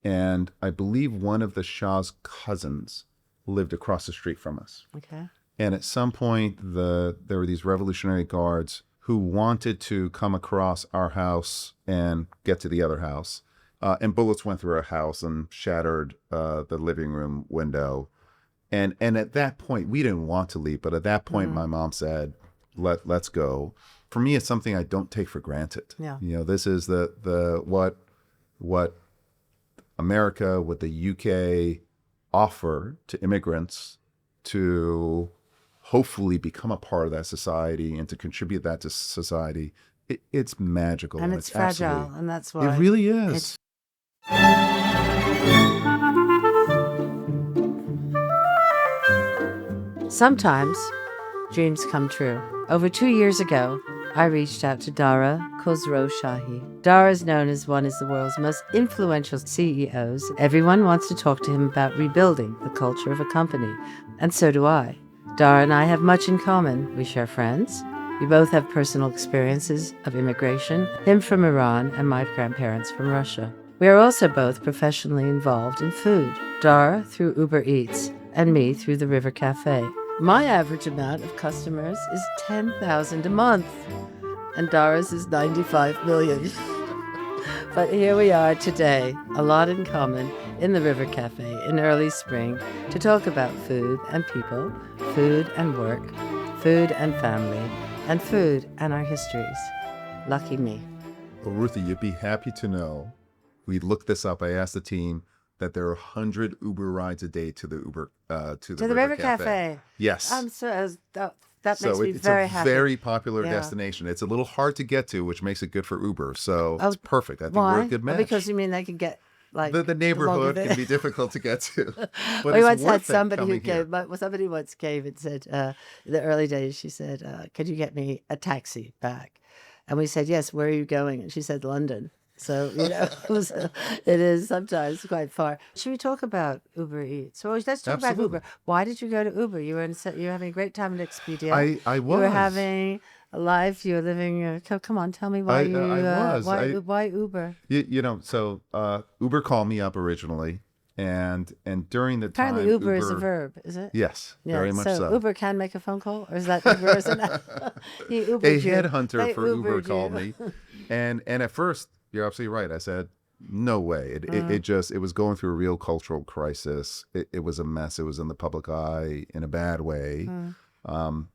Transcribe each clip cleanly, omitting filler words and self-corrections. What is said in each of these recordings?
And I believe one of the Shah's cousins lived across the street from us. Okay. And at some point, there were these Revolutionary Guards who wanted to come across our house and get to the other house. And bullets went through our house and shattered the living room window. And at that point, we didn't want to leave. But at that point, my mom said, let's go. For me, it's something I don't take for granted. Yeah. This is what America, what the UK offer to immigrants to hopefully become a part of that society and to contribute that to society. It's magical. And it's fragile, and that's why. It really is. Sometimes dreams come true. Over 2 years ago, I reached out to Dara Khosrowshahi. Dara is known as one of the world's most influential CEOs. Everyone wants to talk to him about rebuilding the culture of a company, and so do I. Dara and I have much in common. We share friends. We both have personal experiences of immigration, him from Iran and my grandparents from Russia. We are also both professionally involved in food. Dara through Uber Eats and me through the River Cafe. My average amount of customers is 10,000 a month, and Dara's is 95 million. But here we are today, a lot in common, in the River Cafe in early spring to talk about food and people, food and work, food and family, and food and our histories. Lucky me. Well, Ruthie, you'd be happy to know, we looked this up. I asked the team that there are 100 Uber rides a day to the River Cafe. Yes. That makes me very happy. It's a very popular destination. It's a little hard to get to, which makes it good for Uber. So it's perfect. I think we're a good match. Because you mean they could get the neighborhood can be difficult to get to. But we once had somebody somebody once came and said, in the early days, she said, could you get me a taxi back? And we said, yes, where are you going? And she said, London. So, it is sometimes quite far. Should we talk about Uber Eats? So let's talk about Uber. Why did you go to Uber? You were having a great time at Expedia. I was. You were having a life. You were living. Come on, tell me why why Uber? So Uber called me up originally, and during the apparently time, Uber is a verb, is it? Yes, very much so. Uber can make a phone call, or is that Uber? A headhunter for Uber called me, and at first. You're absolutely right. I said, no way. It was going through a real cultural crisis. It was a mess. It was in the public eye in a bad way,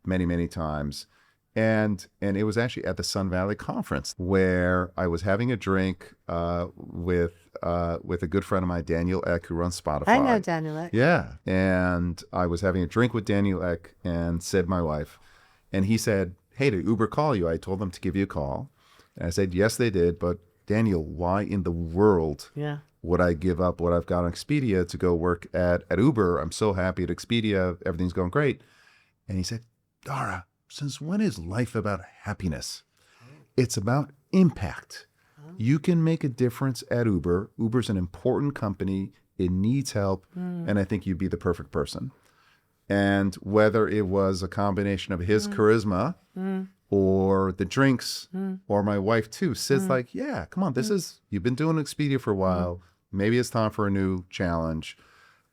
many, many times. And it was actually at the Sun Valley Conference where I was having a drink with a good friend of mine, Daniel Ek, who runs Spotify. I know Daniel Ek. Yeah. And I was having a drink with Daniel Ek and Sid, my wife. And he said, hey, did Uber call you? I told them to give you a call. And I said, yes, they did. But Daniel, why in the world would I give up what I've got on Expedia to go work at Uber? I'm so happy at Expedia. Everything's going great. And he said, Dara, since when is life about happiness? It's about impact. You can make a difference at Uber. Uber's an important company. It needs help. And I think you'd be the perfect person. And whether it was a combination of his charisma or the drinks, or my wife too. Sid's like, yeah, come on, you've been doing Expedia for a while. Maybe it's time for a new challenge.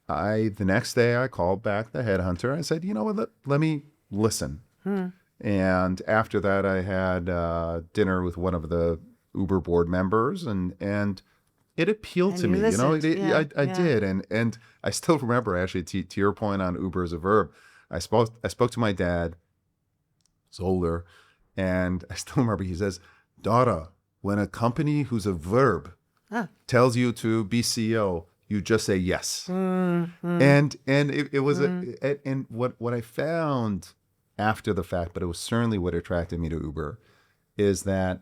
The next day I called back the headhunter. I said, you know what, let me listen. And after that, I had dinner with one of the Uber board members, and it appealed to me. I did. And I still remember, actually, to your point on Uber as a verb, I spoke to my dad. He's older. And I still remember he says, Dara, when a company who's a verb tells you to be CEO, you just say yes. And it was and what I found after the fact, but it was certainly what attracted me to Uber, is that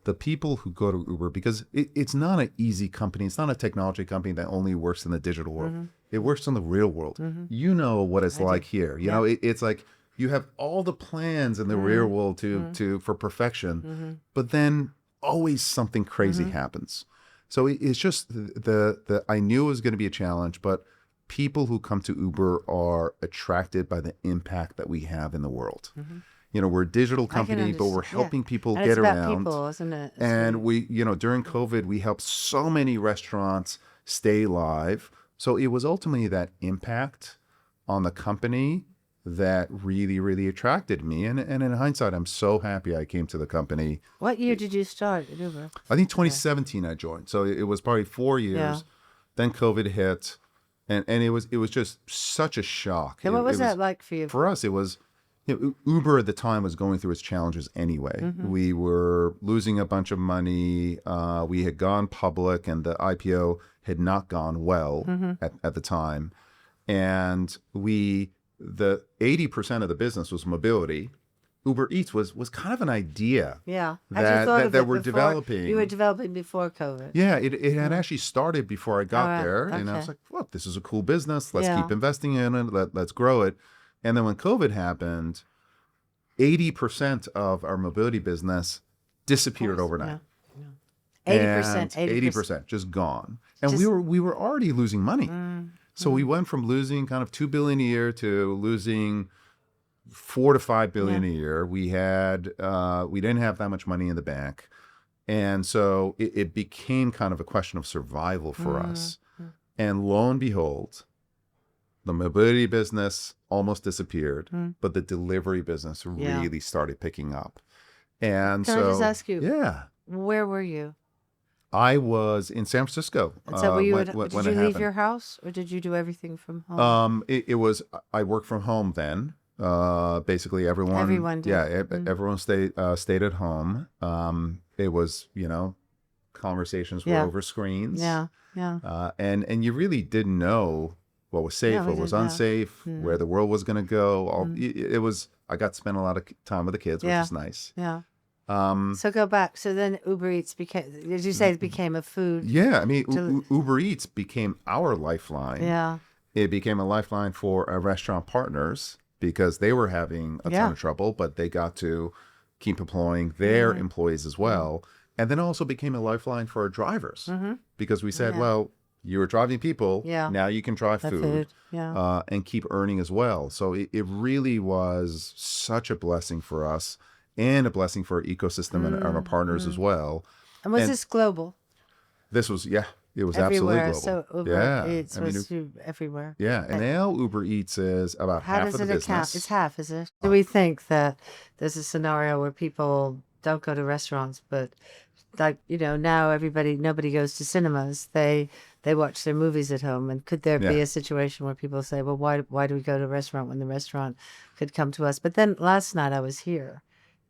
the people who go to Uber, because it's not an easy company. It's not a technology company that only works in the digital world. It works in the real world. You know what it's like here. You know, it's like, you have all the plans in the real world for perfection, but then always something crazy happens. So it's just I knew it was going to be a challenge, but people who come to Uber are attracted by the impact that we have in the world. We're a digital company, but we're helping people get around. It's about people, isn't it? And we, during COVID, we helped so many restaurants stay live. So it was ultimately that impact on the company that really, really attracted me. And in hindsight, I'm so happy I came to the company. What year did you start at Uber? I think 2017 I joined. So it was probably 4 years. Yeah. Then COVID hit. And it was just such a shock. And what was it that like for you? For us, it was, Uber at the time was going through its challenges anyway. Mm-hmm. We were losing a bunch of money. We had gone public, and the IPO had not gone well at the time. And the 80% of the business was mobility. Uber Eats was kind of an idea Yeah. Had you thought of that it we're before? developing. You were developing before COVID. Yeah, it had actually started before I got right. there. And I was Okay. like, look, this is a cool business. Let's Yeah. keep investing in it. Let's grow it. And then when COVID happened, 80% of our mobility business disappeared overnight. Yeah. 80%. 80% just gone. And Just- we were already losing money. So we went from losing kind of $2 billion a year to losing $4 to $5 billion a year. We didn't have that much money in the bank. And so it became kind of a question of survival for us. And lo and behold, the mobility business almost disappeared, but the delivery business really started picking up. And Can I just ask you? Yeah. Where were you? I was in San Francisco. And so were you when did it you leave happened. your house, or did you do everything from home? It was, I worked from home then. Basically everyone did. Everyone stayed at home. It was, conversations were over screens. Yeah. Yeah. And you really didn't know what was safe, what was unsafe, where the world was going to go. It was, I got to spend a lot of time with the kids, which is nice. Yeah. So go back. So then Uber Eats became, did you say it became a food? Yeah, I mean, Uber Eats became our lifeline. Yeah. It became a lifeline for our restaurant partners because they were having a ton of trouble, but they got to keep employing their employees as well. And then also became a lifeline for our drivers because we said, well, you were driving people. Yeah. Now you can drive food. Yeah. And keep earning as well. So it really was such a blessing for us and a blessing for our ecosystem and our partners as well. And was this global? This was, it was Everywhere. absolutely global. So Uber Eats I mean, was everywhere. Yeah, and now Uber Eats is about How half does of the it business. account? It's half, is it? Do we think that there's a scenario where people don't go to restaurants, but now nobody goes to cinemas. They watch their movies at home. And could there be a situation where people say, well, why do we go to a restaurant when the restaurant could come to us? But then last night I was here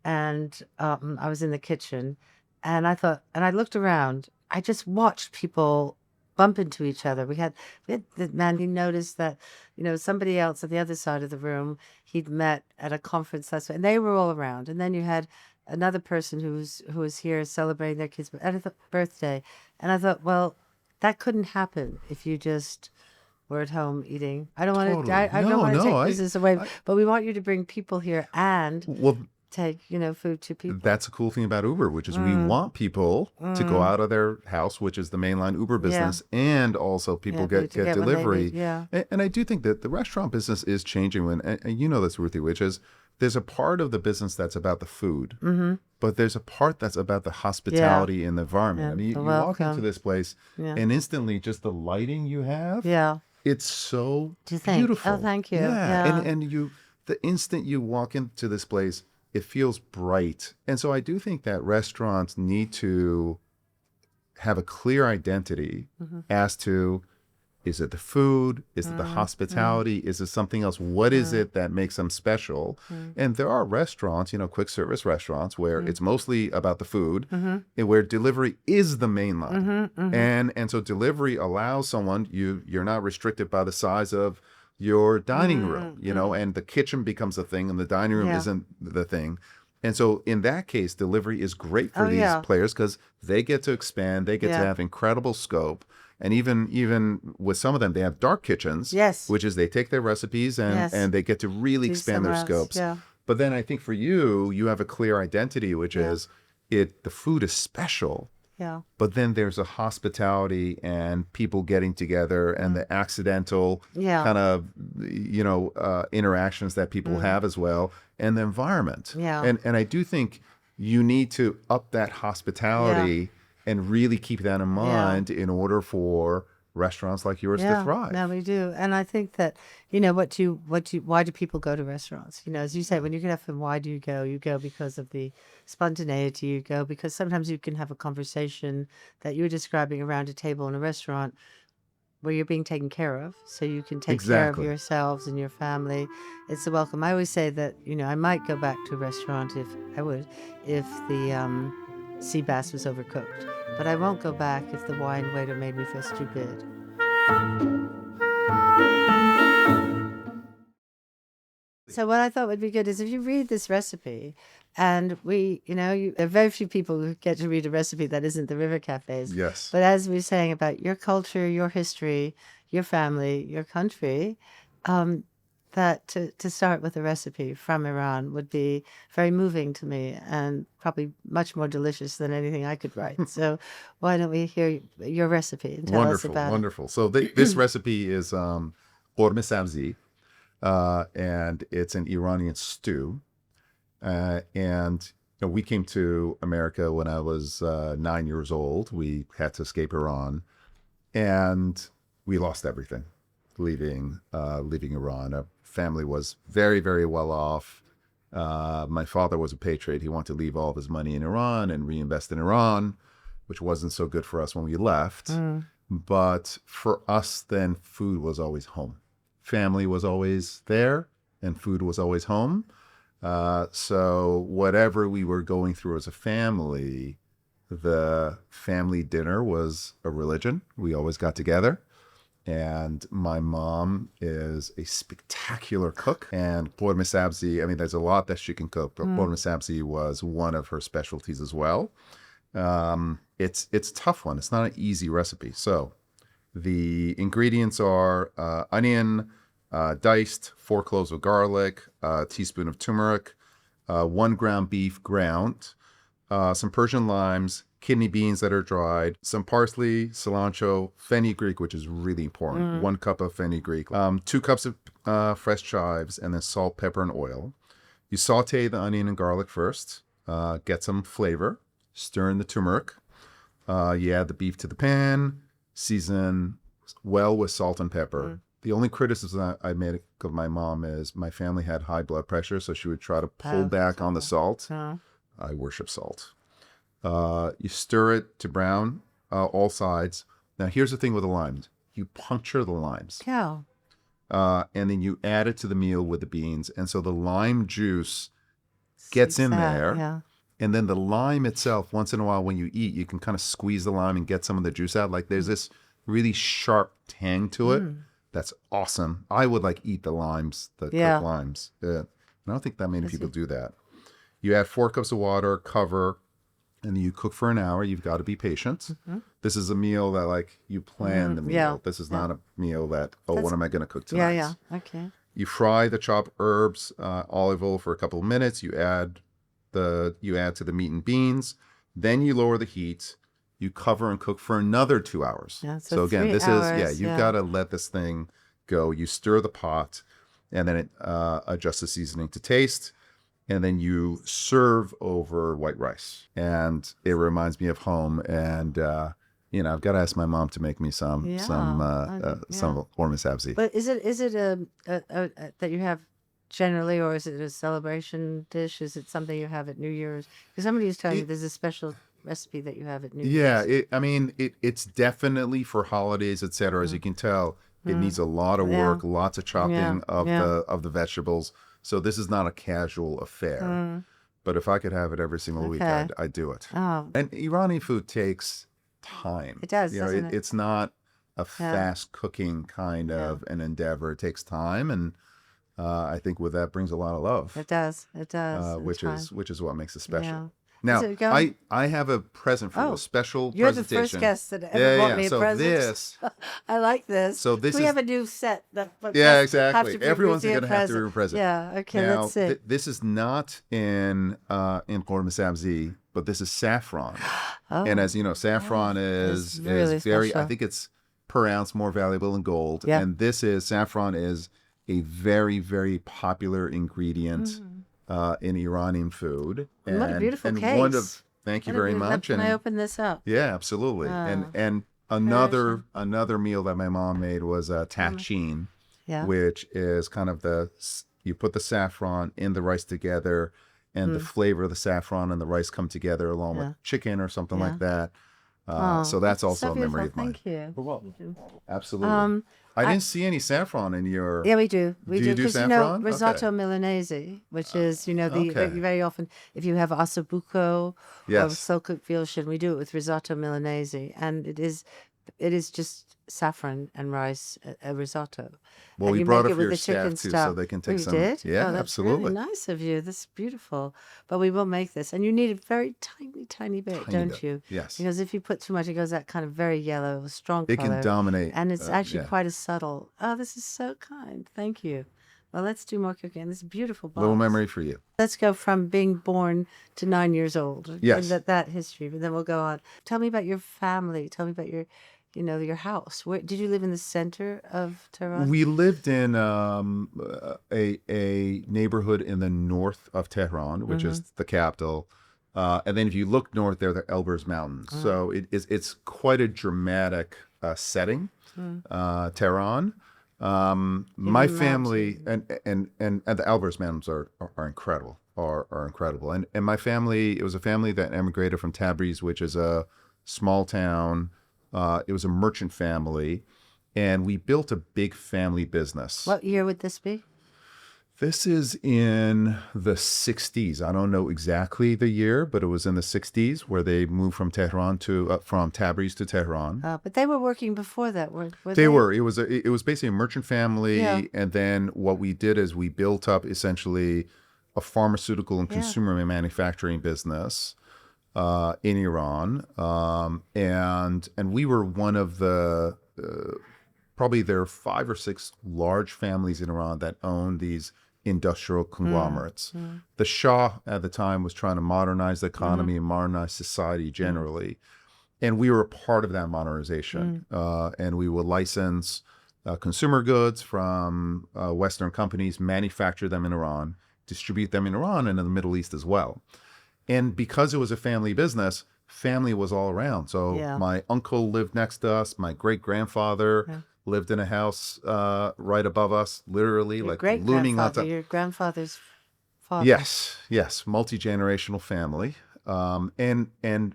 and I was in the kitchen and I looked around. I just watched people bump into each other. We had the man, he noticed that, somebody else at the other side of the room, he'd met at a conference last week, and they were all around. And then you had another person who was here celebrating their kid's birthday. And I thought, well, that couldn't happen if you just were at home eating. I don't want to. I don't want to take business away, but we want you to bring people here and take food to people. That's a cool thing about Uber, which is we want people to go out of their house, which is the mainline Uber business, and also people get delivery. And I do think that the restaurant business is changing. And you know this, Ruthie, which is there's a part of the business that's about the food, but there's a part that's about the hospitality and the environment. I mean, you walk into this place and instantly just the lighting you have, it's so beautiful. Oh, thank you. And the instant you walk into this place, it feels bright. And so I do think that restaurants need to have a clear identity as to, is it the food? Is it the hospitality? Is it something else? What is it that makes them special? And there are restaurants, quick service restaurants where it's mostly about the food and where delivery is the main line. And so delivery allows someone, you're not restricted by the size of your dining room, and the kitchen becomes a thing and the dining room isn't the thing. And so in that case, delivery is great for these players because they get to expand, they get to have incredible scope. And even with some of them, they have dark kitchens, which is they take their recipes and they get to really expand their scopes. But then I think for you have a clear identity, which is the food is special. But then there's a hospitality and people getting together and the accidental kind of, interactions that people have as well, and the environment. And I do think you need to up that hospitality and really keep that in mind in order for restaurants like yours to thrive. No, we do. And I think that, why do people go to restaurants? As you say, when you get up and why do you go? You go because of the spontaneity. You go because sometimes you can have a conversation that you're describing around a table in a restaurant where you're being taken care of, so you can take care of yourselves and your family. It's a welcome. I always say that, I might go back to a restaurant if the sea bass was overcooked. But I won't go back if the wine waiter made me feel stupid. So what I thought would be good is if you read this recipe, and there are very few people who get to read a recipe that isn't the river cafes. Yes. But as we were saying about your culture, your history, your family, your country, that to start with a recipe from Iran would be very moving to me and probably much more delicious than anything I could write. So why don't we hear your recipe and tell us about it? Wonderful. So this recipe is korme sabzi, and it's an Iranian stew. And we came to America when I was 9 years old. We had to escape Iran, and we lost everything leaving Iran. Our family was very, very well off. My father was a patriot. He wanted to leave all of his money in Iran and reinvest in Iran, which wasn't so good for us when we left. But for us then, food was always home. Family was always there, and food was always home. So whatever we were going through as a family, the family dinner was a religion. We always got together. And my mom is a spectacular cook. And korme sabzi, there's a lot that she can cook, but korme sabzi was one of her specialties as well. It's a tough one. It's not an easy recipe. So the ingredients are onion, diced, 4 cloves of garlic, a teaspoon of turmeric, 1 gram beef ground, some Persian limes, kidney beans that are dried, some parsley, cilantro, fenugreek, which is really important, 1 cup of fenugreek, 2 cups of fresh chives, and then salt, pepper, and oil. You saute the onion and garlic first, get some flavor, stir in the turmeric. You add the beef to the pan, season well with salt and pepper. The only criticism I made of my mom is my family had high blood pressure, so she would try to pull back on the salt. I worship salt. You stir it to brown, all sides. Now, here's the thing with the limes. You puncture the limes. Yeah. And then you add it to the meal with the beans. And so the lime juice gets in there. Yeah. And then the lime itself, once in a while when you eat, you can kind of squeeze the lime and get some of the juice out. Like there's this really sharp tang to it. That's awesome. I would eat the limes, the cooked limes. Yeah. I don't think that many people do that. You add 4 cups of water, cover, and you cook for an hour. You've got to be patient. This is a meal that you plan the meal. Yeah. This is not a meal that, what am I going to cook tonight? Yeah. Okay. You fry the chopped herbs, olive oil for a couple of minutes. You add to the meat and beans. Then you lower the heat. You cover and cook for another 2 hours. Yeah, so again, 3 this hours, is, you've got to let this thing go. You stir the pot, and then it adjusts the seasoning to taste. And then you serve over white rice. And it reminds me of home. And, I've got to ask my mom to make me some korme sabzi. But is it that you have generally, or is it a celebration dish? Is it something you have at New Year's? Because somebody was telling me there's a special recipe that you have at New Year's. Yeah, it's definitely for holidays, etc. As you can tell, it needs a lot of work, lots of chopping of the vegetables. So this is not a casual affair. But if I could have it every single week, I'd do it. Oh. And Iranian food takes time. It does, doesn't it? It's not a fast cooking kind of an endeavor. It takes time, and I think with that brings a lot of love. It does. Which is what makes it special. Yeah. Now, I have a present for you, a special You're presentation. the first guest that ever bought me a present. This, I like this. So this we is, have a new set. Exactly. Everyone's going to have to be a present. Yeah, okay, now, let's see. This is not in korme sabzi, but this is saffron. And as you know, saffron is really very, special. I think it's per ounce more valuable than gold. Yeah. And saffron is a very, very popular ingredient in Iranian food. And what a beautiful case. Thank you very much. Can I open this up? Yeah, absolutely. And Another meal that my mom made was tachin, Yeah. which is kind of you put the saffron in the rice together, and the flavor of the saffron and the rice come together along with chicken or something like that. So that's also a memory of mine. Thank you. You're welcome. Absolutely. I didn't see any saffron in your. Yeah, we do. We Do you do because saffron? risotto Okay. Milanese, which is the Okay. very often if you have ossobuco or Yes. slow cooked Vilschen, we do it with risotto Milanese, and it is just saffron and rice, a risotto. Well, And we you brought make it it for with your the staff chicken too, stock. so they can take We some. did? Yeah, Oh, that's absolutely. really nice of you. This is beautiful. But we will make this, and you need a very tiny, tiny bit, Tiny don't bit. you? Yes. Because if you put too much, it goes that kind of very yellow, strong It color. can dominate. And it's actually yeah. quite a subtle. Oh, this is so kind. Thank you. Well, let's do more cooking. This is beautiful box. Little memory for you. Let's go from being born to 9 years old. Yes. That history, but then we'll go on. Tell me about your family. Tell me about your house. Where did you live in the center of Tehran? We lived in a neighborhood in the north of Tehran, which is the capital. And then if you look north, there are the Elburz Mountains. So it's quite a dramatic setting, Tehran. My family and the Elburz Mountains are incredible, are incredible. And my family, it was a family that emigrated from Tabriz, which is a small town. It was a merchant family, and we built a big family business. What year would this be? This is in the 60s. I don't know exactly the year, but it was in the 60s where they moved from Tehran from Tabriz to Tehran. But they were working before that, were They were. It was basically a merchant family, Yeah. and then what we did is we built up essentially a pharmaceutical and consumer manufacturing business in Iran, and we were one of the probably there are 5 or 6 large families in Iran that own these industrial conglomerates. The Shah at the time was trying to modernize the economy and modernize society generally, and we were a part of that modernization. And we would license consumer goods from Western companies, manufacture them in Iran, distribute them in Iran and in the Middle East as well. And because it was a family business, family was all around. So my uncle lived next to us. My great-grandfather lived in a house right above us, literally, Your like looming on top. your grandfather's father. Yes, multi-generational family. And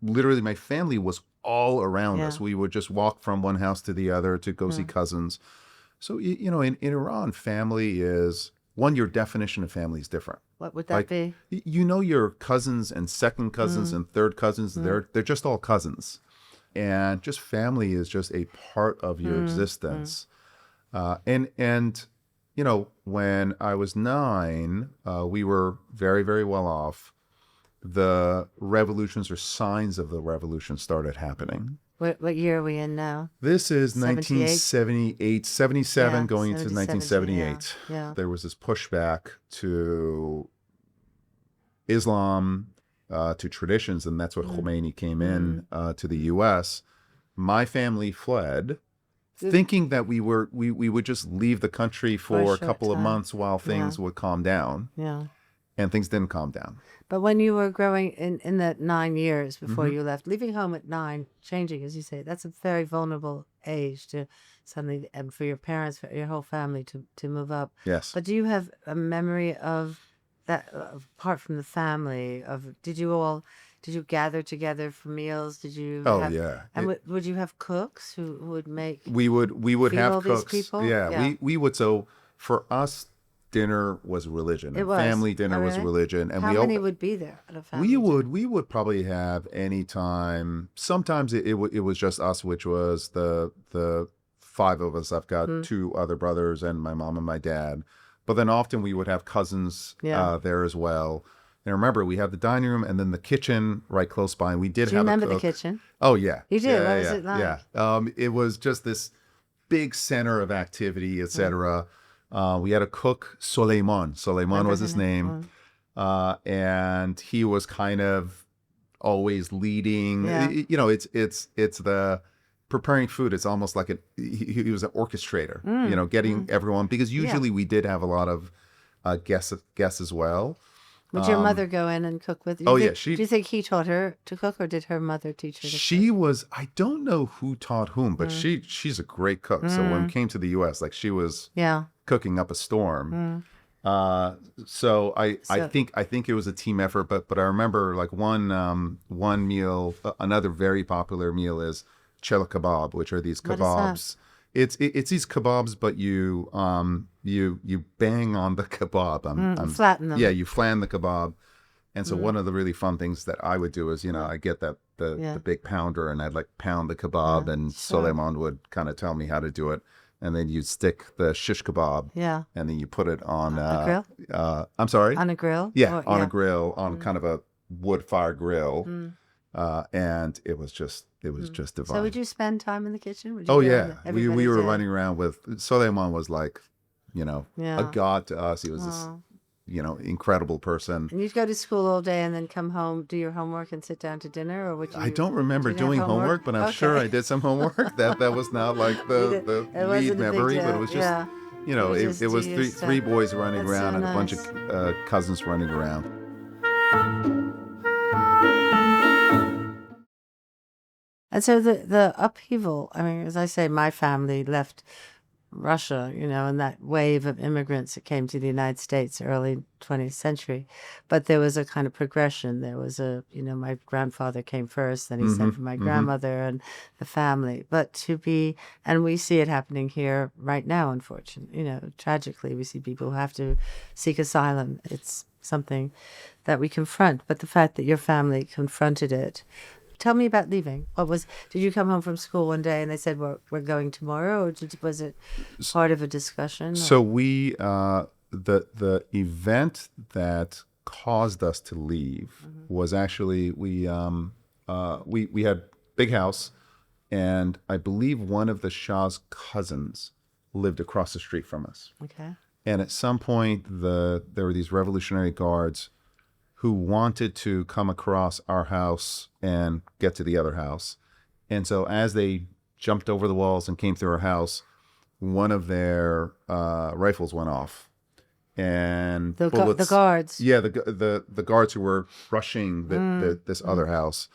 literally my family was all around us. We would just walk from one house to the other to go see cousins. So, in Iran, family is, one, your definition of family is different. What would that be? Your cousins and second cousins and third cousins, they're just all cousins. And just family is just a part of your existence. And when I was 9, we were very, very well off. The revolutions or signs of the revolution started happening. What year are we in now? This is 78? 1978, 77, going into 70, 1978. yeah. There was this pushback to Islam, to traditions, and that's what Khomeini came in to the U.S. My family fled, thinking that we would just leave the country for a couple of months while things would calm down. Yeah. And things didn't calm down. But when you were growing in that 9 years before you left, leaving home at 9, changing, as you say, that's a very vulnerable age to suddenly, and for your parents, for your whole family to move up. Yes. But do you have a memory of that, apart from the family, did you gather together for meals? Did you? Oh, have, yeah. And would you have cooks who would make? We would feed have all these cooks. people? Yeah, Yeah. we would. So for us, dinner was religion. It was. Family dinner was really? religion, and How many would be there at a family? we would probably have any time. Sometimes it was just us, which was the 5 of us. I've got 2 other brothers and my mom and my dad. But then often we would have cousins there as well. And remember, we have the dining room and then the kitchen right close by. And we did Do you have remember a the cook. kitchen? Oh yeah, You did? What was it like? Yeah, it was just this big center of activity, etc. We had a cook, Soleiman. Soleiman was his name, and he was kind of always leading. Yeah. It's the preparing food. It's almost like he was an orchestrator. Getting everyone, because usually we did have a lot of guests as well. Would your mother go in and cook with you? Oh, yeah, Do you think he taught her to cook, or did her mother teach her to cook? She was, I don't know who taught whom, but she's a great cook. So when we came to the U.S., like she was Yeah. cooking up a storm. So I think it was a team effort, but I remember like one meal, another very popular meal is chela kebab, which are these What is that? kebabs. It's these kebabs, but you bang on the kebab. Flatten them. Yeah, you flatten the kebab. And so one of the really fun things that I would do is, I get the big pounder and I'd like pound the kebab, and Soleiman would kind of tell me how to do it. And then you'd stick the shish kebab. Yeah. And then you put it on a grill? I'm sorry? On a grill? Yeah, on a grill, on kind of a wood fire grill. And it was just divine. So would you spend time in the kitchen? Would you Oh go yeah. in We were everybody's running around with Soleiman was like, a god to us. He was this incredible person. And you'd go to school all day and then come home, do your homework, and sit down to dinner, or would you? I don't remember did you have doing homework, but I'm sure I did some homework. That was not like the It wasn't lead a big memory, deal. but it was just Yeah. it was three boys running That's around so and a bunch nice. of cousins running around. And so the upheaval, I mean, as I say, my family left Russia, and that wave of immigrants that came to the United States early 20th century. But there was a kind of progression. There was my grandfather came first, then he sent for my grandmother and the family. But and we see it happening here right now, unfortunately. Tragically, we see people who have to seek asylum. It's something that we confront. But the fact that your family confronted it. Tell me about leaving. Did you come home from school one day and they said, we're going tomorrow, or was it part of a discussion? So we, the event that caused us to leave was actually, we had big house, and I believe one of the Shah's cousins lived across the street from us. Okay. And at some point, there were these Revolutionary Guards who wanted to come across our house and get to the other house. And so as they jumped over the walls and came through our house, one of their rifles went off. And the guards. Yeah, the guards who were rushing this other house.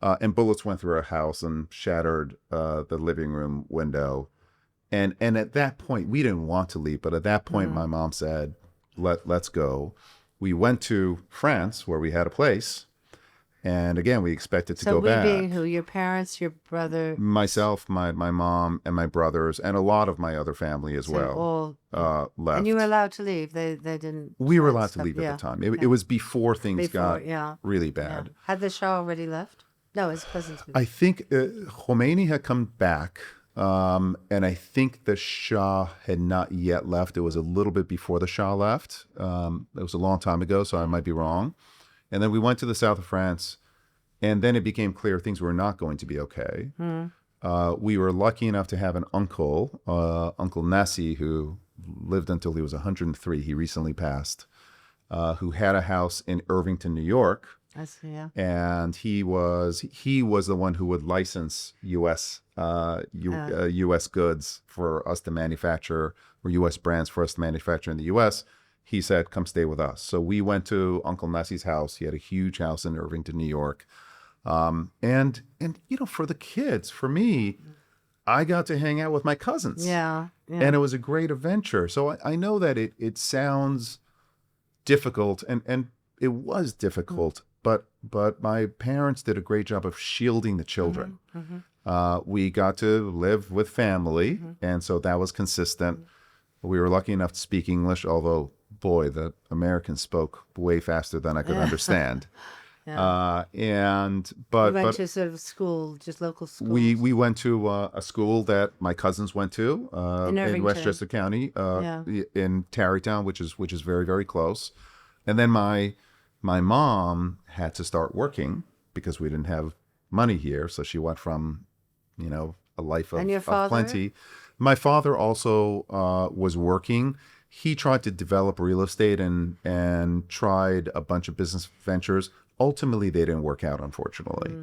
And bullets went through our house and shattered the living room window. And at that point, we didn't want to leave, but at that point, my mom said, let's go. We went to France, where we had a place, and again, we expected to go back. So we being who? Your parents, your brother? Myself, my mom, and my brothers, and a lot of my other family as well left. And you were allowed to leave? They didn't? We were allowed to leave at the time. It was before things got really bad. Yeah. Had the Shah already left? No, his cousins. I think Khomeini had come back. And I think the Shah had not yet left. It was a little bit before the Shah left. It was a long time ago, so I might be wrong. And then we went to the south of France, and then it became clear things were not going to be okay. We were lucky enough to have an uncle, Uncle Nassi, who lived until he was 103. He recently passed, who had a house in Irvington, New York. I see, yeah. And he was the one who would license U.S. Goods for us to manufacture, or U.S. brands for us to manufacture in the U.S. He said, "Come stay with us." So we went to Uncle Nessie's house. He had a huge house in Irvington, New York. And for the kids, for me, I got to hang out with my cousins. Yeah. And it was a great adventure. So I know that it sounds difficult, and it was difficult. But my parents did a great job of shielding the children. We got to live with family, and so that was consistent. We were lucky enough to speak English, although, boy, the Americans spoke way faster than I could understand. Yeah. But we went to sort of school, just local schools. We went to a school that my cousins went to in Westchester County, in Tarrytown, which is very, very close. And then my mom had to start working because we didn't have money here. So she went from, a life of plenty. My father also was working. He tried to develop real estate and tried a bunch of business ventures. Ultimately, they didn't work out, unfortunately.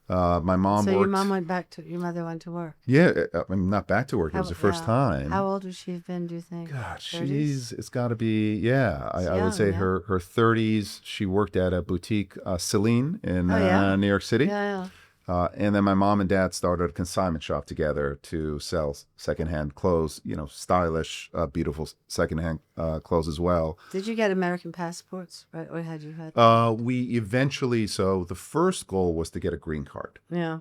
My mom So worked. your mother went to work. Yeah, I mean, not back to work. It was the first time. How old would she have been, do you think? God, 30s? it's got to be, yeah. It's I would young, say yeah. her 30s. She worked at a boutique, Celine, in Oh, yeah? New York City. Yeah, And then my mom and dad started a consignment shop together to sell secondhand clothes, stylish, beautiful secondhand clothes as well. Did you get American passports, right? Or had you had? We eventually, so the first goal was to get a green card. Yeah.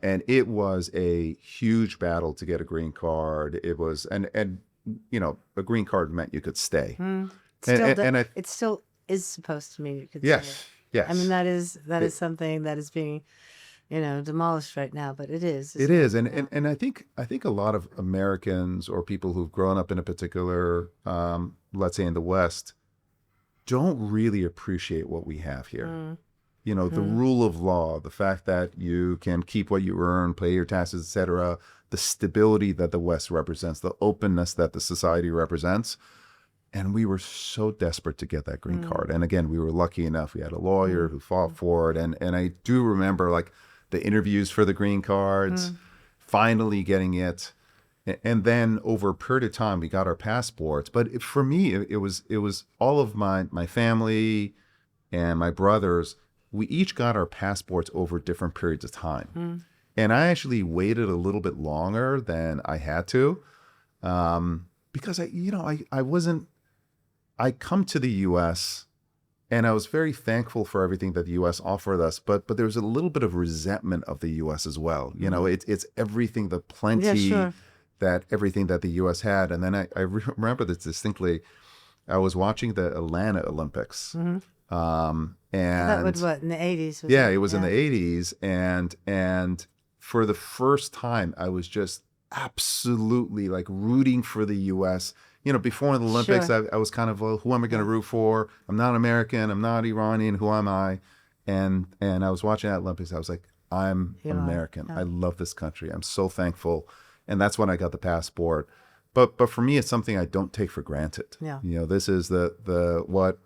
And it was a huge battle to get a green card. It was, and a green card meant you could stay. It still is supposed to mean you could Yes, say. yes. I mean, that is something that is being, demolished right now, but it is. It is, and I think a lot of Americans or people who've grown up in a particular, let's say in the West, don't really appreciate what we have here. The rule of law, the fact that you can keep what you earn, pay your taxes, etc., the stability that the West represents, the openness that the society represents. And we were so desperate to get that green card. And again, we were lucky enough. We had a lawyer who fought for it. And I do remember like the interviews for the green cards, finally getting it. And then over a period of time, we got our passports. But for me, it was all of my family and my brothers. We each got our passports over different periods of time. And I actually waited a little bit longer than I had to, because I come to the U.S. and I was very thankful for everything that the U.S. offered us, but there was a little bit of resentment of the U.S. as well. It's everything, the plenty, that everything that the U.S. had. And then I remember this distinctly. I was watching the Atlanta Olympics. And that was what, in the 80s? It was in the 80s. And for the first time, I was just absolutely like rooting for the U.S. Before the Olympics, I was kind of, well, who am I going to root for? I'm not American. I'm not Iranian. Who am I? And I was watching that Olympics. I was like, I'm American. I love this country. I'm so thankful. And that's when I got the passport. But for me, it's something I don't take for granted. Yeah. This is what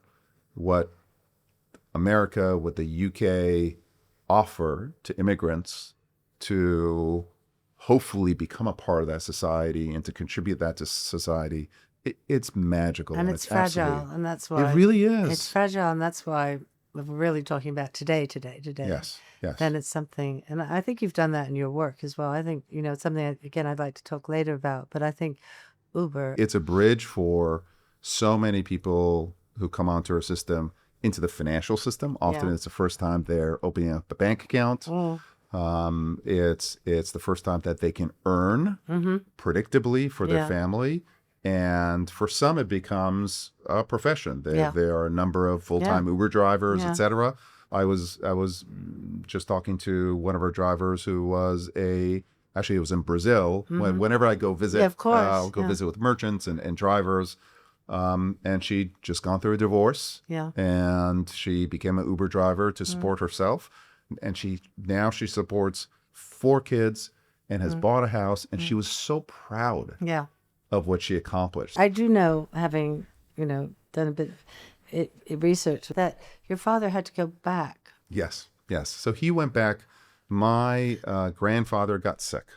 America, what the UK offer to immigrants to hopefully become a part of that society and to contribute that to society. It's magical. And it's fragile. And that's why. It really is. It's fragile. And that's why we're really talking about today. Yes. Then it's something, and I think you've done that in your work as well. I think, it's something, again, I'd like to talk later about, but I think Uber. It's a bridge for so many people who come onto our system into the financial system. Often it's the first time they're opening up a bank account. It's the first time that they can earn predictably for their family. And for some, it becomes a profession. There are a number of full-time Uber drivers, etc. I was just talking to one of our drivers who was actually it was in Brazil. Whenever I go visit, I'll go visit with merchants and drivers. And she'd just gone through a divorce. And she became an Uber driver to support herself. And she supports 4 kids and has bought a house. And she was so proud of what she accomplished. I do know, having, done a bit of research, that your father had to go back. Yes. So he went back. My grandfather got sick.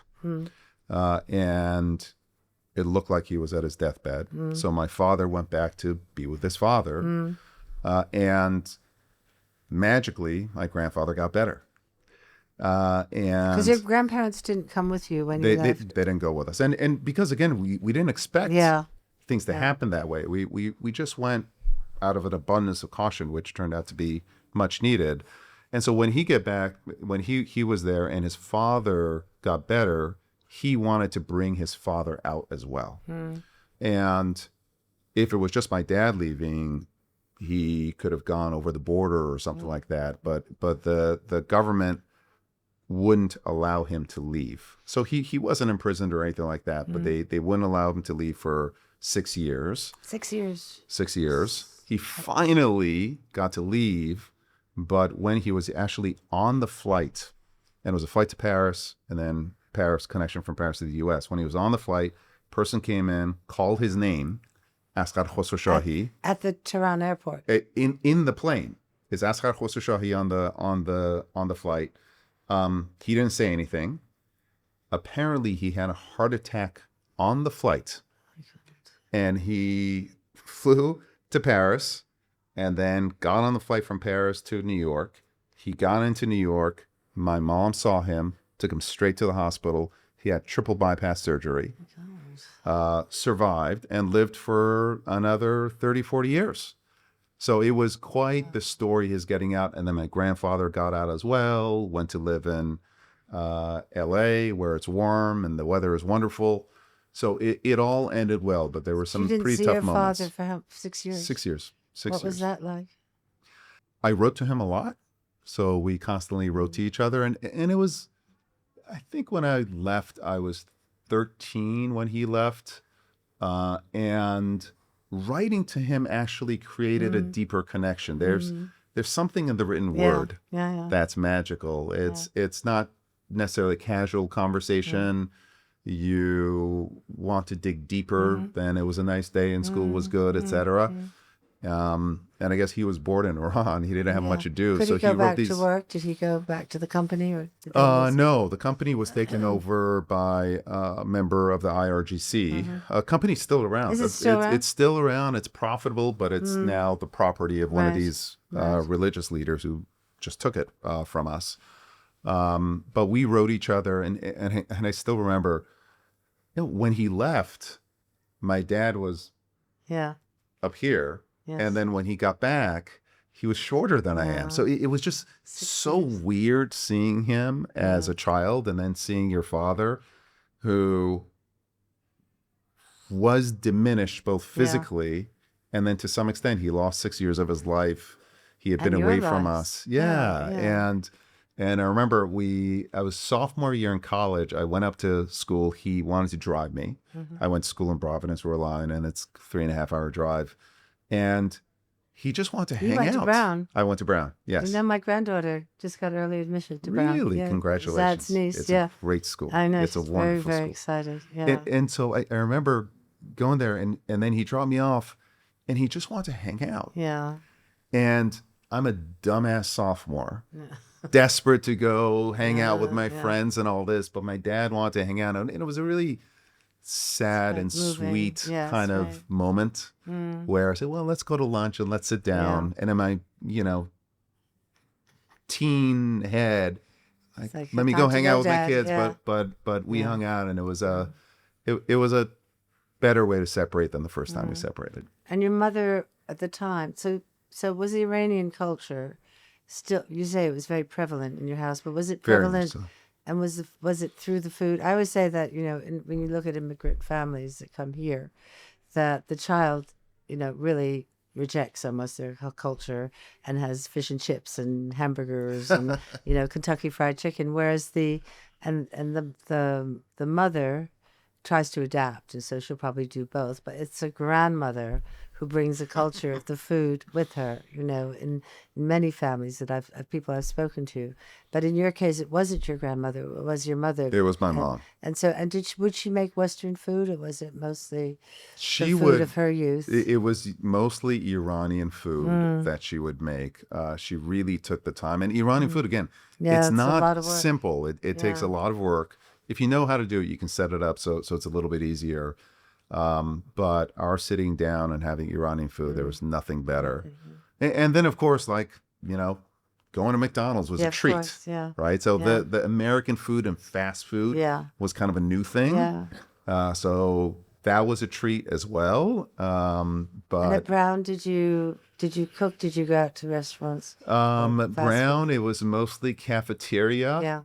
And it looked like he was at his deathbed. So my father went back to be with his father. And magically, my grandfather got better. And because your grandparents didn't come with you when you left. They didn't go with us. And because, again, we didn't expect things to happen that way. We just went out of an abundance of caution, which turned out to be much needed. And so when he was there and his father got better, he wanted to bring his father out as well. And if it was just my dad leaving, he could have gone over the border or something like that. But the government wouldn't allow him to leave. So he wasn't imprisoned or anything like that, but they wouldn't allow him to leave for 6 years. 6 years. 6 years. He finally got to leave, but when he was actually on the flight, and it was a flight to Paris, and then Paris, connection from Paris to the U.S. When he was on the flight, person came in, called his name, Dara Khosrowshahi. At the Tehran airport. In the plane. Is Dara Khosrowshahi on the flight. He didn't say anything. Apparently, he had a heart attack on the flight, and he flew to Paris and then got on the flight from Paris to New York. He got into New York. My mom saw him, took him straight to the hospital. He had triple bypass surgery, survived, and lived for another 30, 40 years. So it was quite the story, his getting out. And then my grandfather got out as well, went to live in LA, where it's warm and the weather is wonderful. So it all ended well, but there were some pretty tough moments. You didn't see your father for 6 years? 6 years. What was that like? I wrote to him a lot. So we constantly wrote to each other. And it was, I think when I left, I was 13 when he left. And writing to him actually created a deeper connection. There's something in the written word that's magical. It's not necessarily casual conversation. You want to dig deeper than it was a nice day and school was good, etc. And I guess he was born in Iran. He didn't have much to do. Could so he go wrote back these... to work? Did he go back to the company? Or No, the company was taken over by a member of the IRGC. A company's still around. Is it still around? It's still around. It's profitable, but it's now the property of one of these religious leaders who just took it from us. But we wrote each other, and I still remember, when he left, my dad was up here. Yes. And then when he got back, he was shorter than I am. So it was just so weird seeing him as a child and then seeing your father, who was diminished both physically and then to some extent he lost 6 years of his life. He had been away from us. And I remember I was sophomore year in college. I went up to school. He wanted to drive me. I went to school in Providence, Rhode Island, and it's a 3.5-hour drive. And he just wanted to hang out. You went to Brown. I went to Brown, yes. And then my granddaughter just got early admission to Brown. Really? Congratulations. Zad's niece, it's a great school. I know. It's a wonderful very, very school. Excited. And so I remember going there, and then he dropped me off, and he just wanted to hang out. And I'm a dumbass sophomore, desperate to go hang out with my friends and all this, but my dad wanted to hang out. And it was a really sad and sweet kind of moment where I said, well, let's go to lunch and let's sit down. And in my, teen head, let me go hang out with my kids. But we hung out, and it was a better way to separate than the first time we separated. And your mother at the time, so was the Iranian culture still, you say it was very prevalent in your house, but was it prevalent? Very much so. And was it through the food? I always say that, when you look at immigrant families that come here, that the child, really rejects almost their culture and has fish and chips and hamburgers and, Kentucky Fried Chicken, whereas the mother tries to adapt, and so she'll probably do both. But it's a grandmother who brings the culture of the food with her, in many families that people I've spoken to. But in your case, it wasn't your grandmother; it was your mother. It was my mom. And so, would she make Western food, or was it mostly the food of her youth? It was mostly Iranian food that she would make. She really took the time, and Iranian food again. It's not simple. It takes a lot of work. If you know how to do it, you can set it up so it's a little bit easier. But our sitting down and having Iranian food, there was nothing better. And then, of course, going to McDonald's was a treat, course, right? So the American food and fast food was kind of a new thing. So that was a treat as well. But and at Brown, did you cook? Did you go out to restaurants? Brown, it was mostly cafeteria.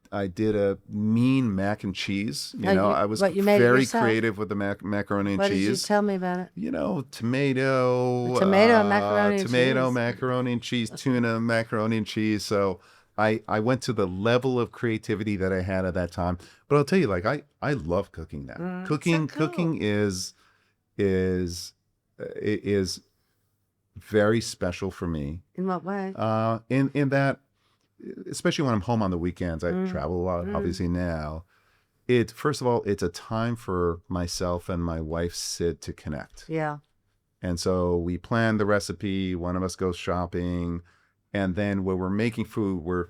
I did a mean mac and cheese. I was very creative with the macaroni and cheese. What did you tell me about it? Tomato macaroni and cheese, tuna macaroni and cheese. So I went to the level of creativity that I had at that time. But I'll tell you, I love cooking now. Cooking is very special for me. In what way? In that, especially when I'm home on the weekends, I travel a lot, obviously now. First of all, it's a time for myself and my wife, Sid, to connect. Yeah. And so we plan the recipe, one of us goes shopping, and then when we're making food, we're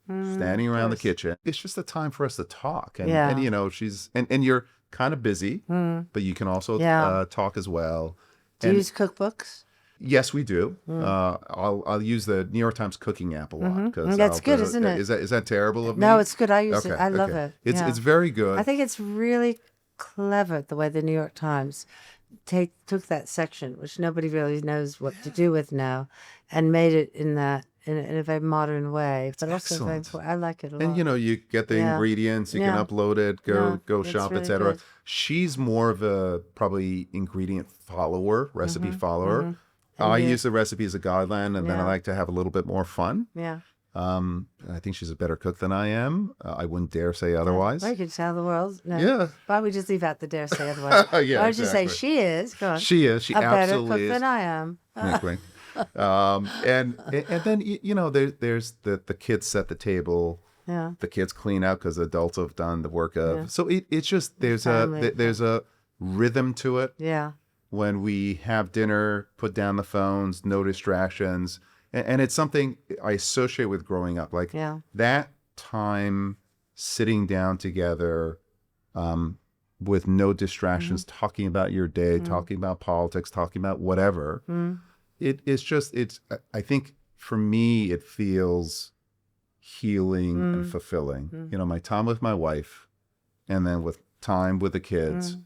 standing around the kitchen. It's just a time for us to talk. And you know, and you're kind of busy, but you can also talk as well. Do you use cookbooks? Yes, we do. I'll use the New York Times cooking app a lot. That's good, isn't it? Is that terrible of me? No, it's good. I use it. I love it. It's very good. I think it's really clever the way the New York Times took that section, which nobody really knows what to do with now, and made it in a very modern way. But also very important. I like it a lot. And you know, you get the ingredients, you can upload it, go shop, really etc. good. She's more of a probably ingredient follower, recipe follower. I use the recipe as a guideline, and then I like to have a little bit more fun. Yeah. I think she's a better cook than I am. I wouldn't dare say otherwise. Well, you could tell the world. No. Yeah. Why would we just leave out the dare say otherwise? Why don't you say she is? Go on. She is. She a better absolutely cook is. than I am. Wink, wink. And then you know there's the kids set the table. Yeah. The kids clean out because adults have done the work of. Yeah. So it's just there's a rhythm to it. Yeah. When we have dinner, put down the phones, no distractions. And it's something I associate with growing up. Like that time sitting down together with no distractions, talking about your day, talking about politics, talking about whatever. I think for me, it feels healing and fulfilling. You know, my time with my wife and then with time with the kids.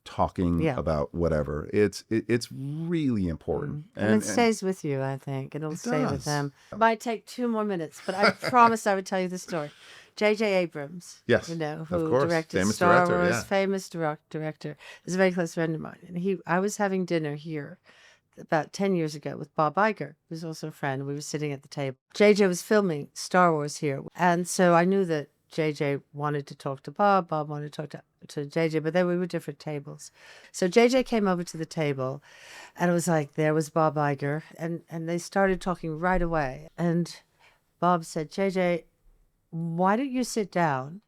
Talking about whatever. It's really important. And it stays with you, I think. It'll stay with them. It might take 2 more minutes, but I promised I would tell you the story. J.J. Abrams, yes, you know, who of course. directed Famous Star director, Wars, famous director, is a very close friend of mine. And I was having dinner here about 10 years ago with Bob Iger, who's also a friend. We were sitting at the table. J.J. was filming Star Wars here. And so I knew that J.J. wanted to talk to Bob. Bob wanted to talk to J.J., but then we were different tables. So J.J. came over to the table, and it was like, there was Bob Iger, and they started talking right away. And Bob said, J.J., why don't you sit down,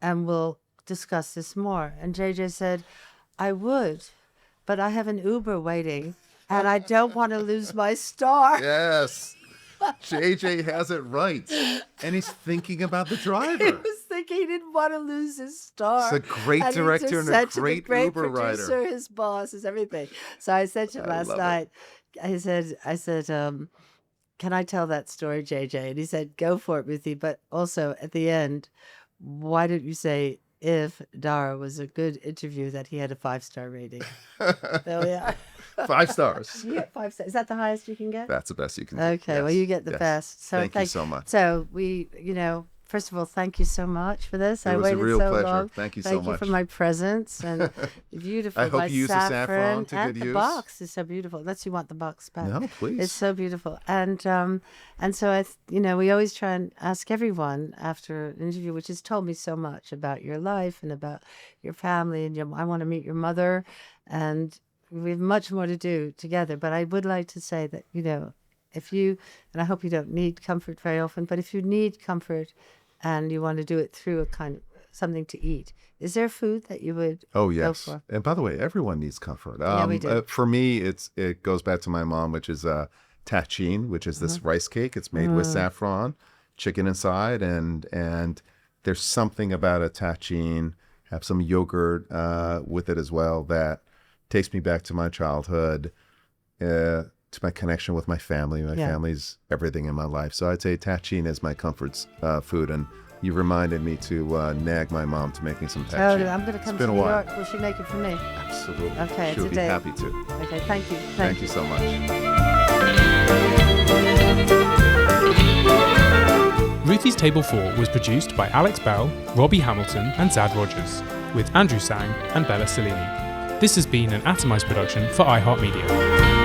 and we'll discuss this more? And J.J. said, I would, but I have an Uber waiting, and I don't want to lose my star. Yes. JJ has it right. And he's thinking about the driver. He was thinking he didn't want to lose his star. He's a great director and a great Uber producer, rider. His boss, his everything. So I said to him last night, I said, can I tell that story, JJ? And he said, go for it, Ruthie. But also at the end, why don't you say, if Dara was a good interview, that he had a 5-star rating? So yeah. 5 stars. You get 5 stars. Is that the highest you can get? That's the best you can get. Okay, Yes. well, you get the best. So thank you so much. So we, first of all, thank you so much for this. It was a real pleasure. Thank you so much. Thank you for my presents and beautiful. I hope you use the saffron to and good the use. box is so beautiful. Unless you want the box back. No, please. It's so beautiful, and so we always try and ask everyone after an interview, which has told me so much about your life and about your family, and I want to meet your mother, and we have much more to do together. But I would like to say that if you, and I hope you don't need comfort very often, but if you need comfort and you want to do it through a kind of something to eat, is there food that you would go for? And by the way, everyone needs comfort. Yeah, we do. For me, it goes back to my mom, which is tahchin, which is this rice cake. It's made with saffron, chicken inside, and there's something about a tahchin. Have some yogurt with it as well that takes me back to my childhood, to my connection with my family. My family's everything in my life. So I'd say tahchin is my comfort food. And you reminded me to nag my mom to make me some tahchin. Oh, I'm going to come to New York. Will she make it for me? Absolutely. Okay, She'll be happy to. Okay, thank you. Thank you so much. Ruthie's Table 4 was produced by Alex Bell, Robbie Hamilton and Dara Rogers, with Andrew Sang and Bella Salini. This has been an Atomized production for iHeart Media.